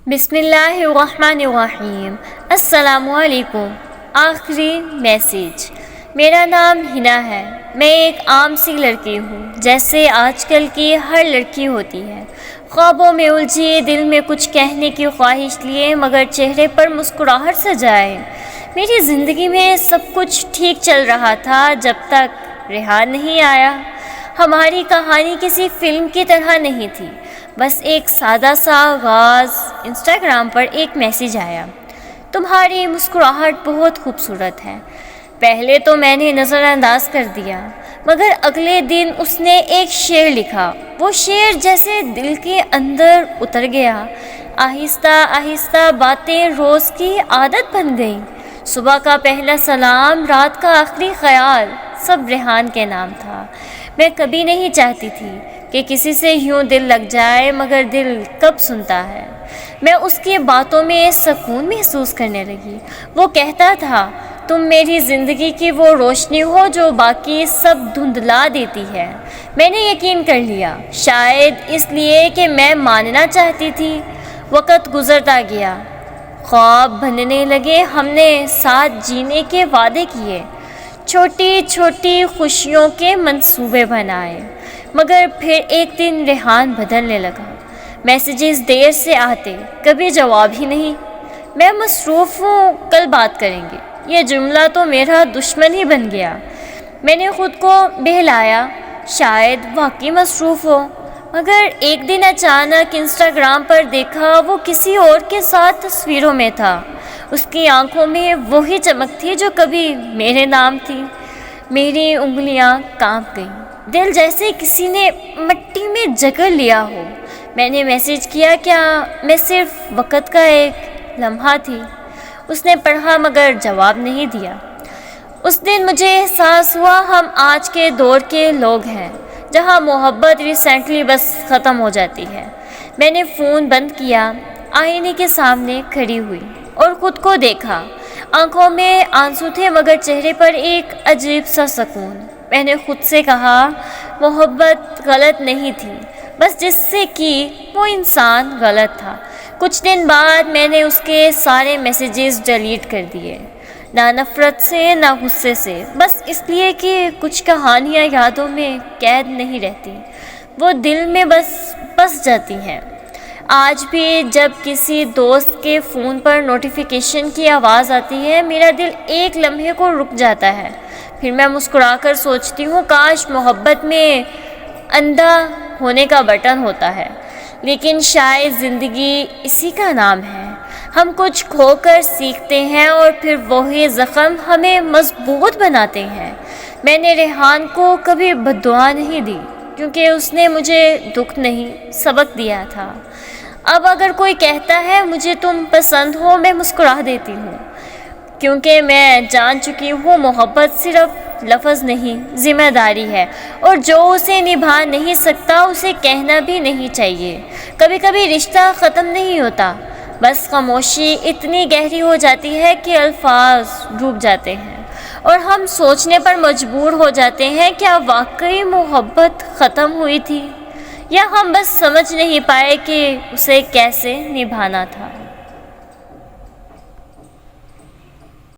بسم اللہ الرحمن الرحیم۔ السلام علیکم۔ آخری میسیج۔ میرا نام ہنا ہے۔ میں ایک عام سی لڑکی ہوں، جیسے آج کل کی ہر لڑکی ہوتی ہے، خوابوں میں الجھی، دل میں کچھ کہنے کی خواہش لیے مگر چہرے پر مسکراہٹ سجائے۔ میری زندگی میں سب کچھ ٹھیک چل رہا تھا جب تک ریحان نہیں آیا۔ ہماری کہانی کسی فلم کی طرح نہیں تھی، بس ایک سادہ سا آغاز۔ انسٹاگرام پر ایک میسیج آیا، تمہاری مسکراہٹ بہت خوبصورت ہے۔ پہلے تو میں نے نظر انداز کر دیا، مگر اگلے دن اس نے ایک شعر لکھا۔ وہ شعر جیسے دل کے اندر اتر گیا۔ آہستہ آہستہ باتیں روز کی عادت بن گئیں۔ صبح کا پہلا سلام، رات کا آخری خیال، سب ریحان کے نام تھا۔ میں کبھی نہیں چاہتی تھی کہ کسی سے یوں دل لگ جائے، مگر دل کب سنتا ہے۔ میں اس کی باتوں میں سکون محسوس کرنے لگی۔ وہ کہتا تھا، تم میری زندگی کی وہ روشنی ہو جو باقی سب دھندلا دیتی ہے۔ میں نے یقین کر لیا، شاید اس لیے کہ میں ماننا چاہتی تھی۔ وقت گزرتا گیا، خواب بننے لگے، ہم نے ساتھ جینے کے وعدے کیے، چھوٹی چھوٹی خوشیوں کے منصوبے بنائے، مگر پھر ایک دن ریحان بدلنے لگا۔ میسیجز دیر سے آتے، کبھی جواب ہی نہیں۔ میں مصروف ہوں، کل بات کریں گے، یہ جملہ تو میرا دشمن ہی بن گیا۔ میں نے خود کو بہلایا، شاید واقعی مصروف ہو، مگر ایک دن اچانک انسٹاگرام پر دیکھا وہ کسی اور کے ساتھ تصویروں میں تھا۔ اس کی آنکھوں میں وہی چمک تھی جو کبھی میرے نام تھی۔ میری انگلیاں کانپ گئیں، دل جیسے کسی نے مٹی میں جکڑ لیا ہو۔ میں نے میسیج کیا، کیا میں صرف وقت کا ایک لمحہ تھی؟ اس نے پڑھا مگر جواب نہیں دیا۔ اس دن مجھے احساس ہوا ہم آج کے دور کے لوگ ہیں، جہاں محبت ریسنٹلی بس ختم ہو جاتی ہے۔ میں نے فون بند کیا، آئینے کے سامنے کھڑی ہوئی اور خود کو دیکھا۔ آنکھوں میں آنسو تھے مگر چہرے پر ایک عجیب سا سکون۔ میں نے خود سے کہا، محبت غلط نہیں تھی، بس جس سے کی وہ انسان غلط تھا۔ کچھ دن بعد میں نے اس کے سارے میسیجز ڈیلیٹ کر دیے، نہ نفرت سے نہ غصے سے، بس اس لیے کہ کچھ کہانیاں یادوں میں قید نہیں رہتی، وہ دل میں بس جاتی ہیں۔ آج بھی جب کسی دوست کے فون پر نوٹیفیکیشن کی آواز آتی ہے، میرا دل ایک لمحے کو رک جاتا ہے۔ پھر میں مسکرا کر سوچتی ہوں، کاش محبت میں اندھا ہونے کا بٹن ہوتا ہے، لیکن شاید زندگی اسی کا نام ہے۔ ہم کچھ کھو کر سیکھتے ہیں اور پھر وہی زخم ہمیں مضبوط بناتے ہیں۔ میں نے ریحان کو کبھی بد دعا نہیں دی، کیونکہ اس نے مجھے دکھ نہیں، سبق دیا تھا۔ اب اگر کوئی کہتا ہے مجھے تم پسند ہو، میں مسکرا دیتی ہوں، کیونکہ میں جان چکی ہوں محبت صرف لفظ نہیں، ذمہ داری ہے، اور جو اسے نبھا نہیں سکتا اسے کہنا بھی نہیں چاہیے۔ کبھی کبھی رشتہ ختم نہیں ہوتا، بس خاموشی اتنی گہری ہو جاتی ہے کہ الفاظ ڈوب جاتے ہیں اور ہم سوچنے پر مجبور ہو جاتے ہیں، کیا واقعی محبت ختم ہوئی تھی، یا ہم بس سمجھ نہیں پائے کہ اسے کیسے نبھانا تھا۔